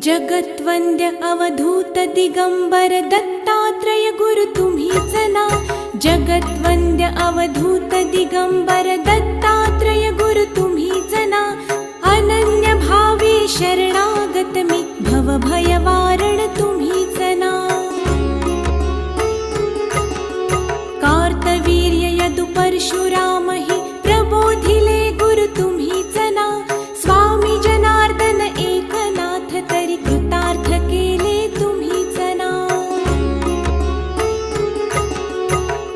जगत्वंद्य अवधूत दिगंबर दत्तात्रय गुरु तुम्हीच ना. जगत्वंद्य अवधूत दिगंबर दत्तात्रय गुरु तुम्हीच ना. अनन्य भावे शरणागत मी भवभयवारण तुम्हीच ना. कार्तवीर्य यदु परशुराम हि प्रबोधिले गुरु तुम्हीच ना. स्वामी जनार्दन एकनाथ तरी कृतार्थ केले तुम्हीच ना.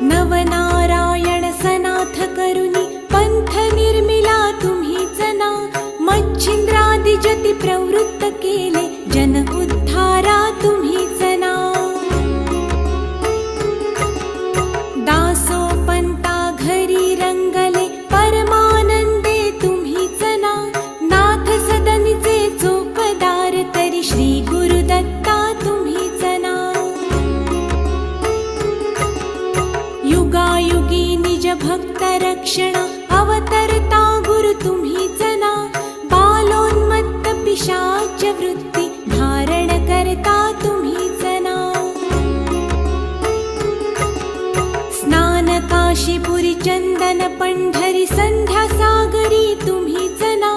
नवनारायण सनाथ करुनी पंथ निर्मिला तुम्हीच ना. मच्छिंद्रादि जति प्रवृत्त केले जन उद्धारा तुम्हीच ना. दासोपंता घरी रंगले परमानंदे तुम्हीच ना. नाथ सदनीचे चोपदार तरी श्री गुरुदत्ता तुम्हीच ना. युगायुगी निज भक्त रक्षण अवतरता गुरु तुम्हीच ना. बालोन्मत्त पिशाच वृत्ती धारण करता तुम्हीच ना. स्नान काशीपुरी चंदन पंढरी संध्या सागरी तुम्हीच ना.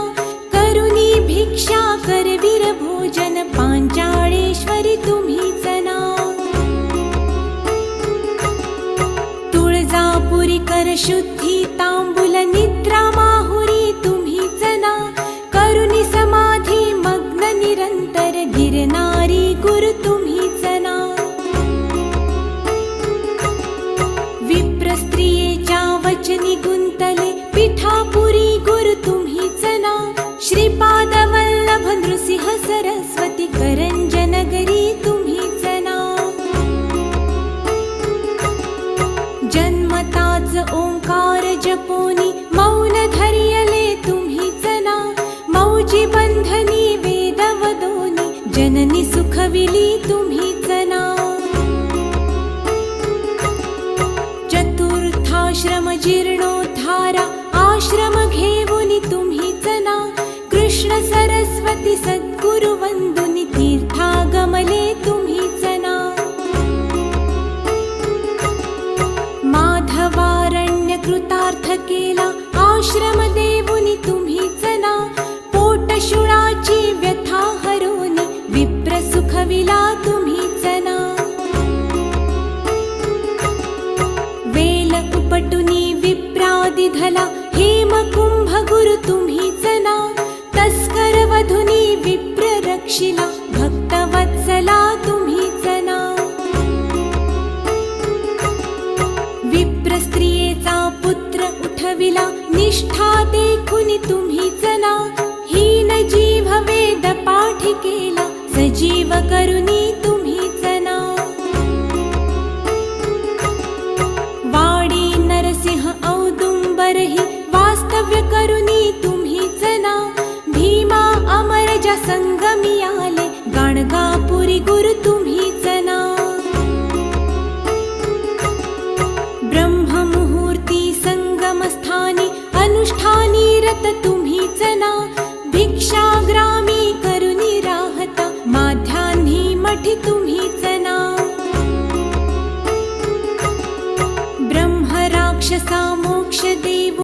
करुणी भिक्षा करवीर भोजन पांचाळेश्वरी तुम्हीच ना. तुळजापुरी कर शुद्धी तांबूल निद्रा माहुरी तुम्हीच ना. करुणी समाधी मग्न निरंतर गिरनारी गुरु तुम्हीच ना. विप्र स्त्रियेच्या वचनी गुंतले पिठापुरी गुरु तुम्हीच ना. श्रीपाद वल्लभ नृसिंह सरस्वती करंजनगरी तुम्हीच ना. जन्मताच ओंकार जपोनी मौन धरियले तुम्हीच ना. मौजी बंधनी वेदवदोनी जननी सुखविली तुम्हीच ना. चतुर्थाश्रम जीर्णोद्धारा आश्रम घेऊनी तुम्हीच ना. कृष्ण सरस्वती सद्गुरु वंदुनी तीर्थागमले तुम्हीच ना. माधवारण्य कृतार्थ केला आश्रम देऊनी तुम्हीच ना. पोटशुळाची व्यथा हरोनी विप्र सुखविला तुम्हीच ना. वेल उपटुनी विप्रादि धला हेमकुंभ गुरु तुम्हीच ना. तस्कर वधुनी विप्र रक्षिला भक्तवत्सला तुम्हीच ना. विप्र स्त्रियेचा पुत्र उठविला निष्ठा देखुनी तुम्हीच ना. हीन जीव वेद पाठी केला सजीव करुनी तुम्हीच ना. वाडी नरसिंह औदुंबरहि वास्तव्य करुनी तुम्हीच ना. भीमा अमरजा संगमी आले गाणगापुरी गुरु तुम्हीच ना. ब्रह्ममुहूर्ती संगमस्थानी अनुष्ठानी रत तुम्हीच ना. भिक्षा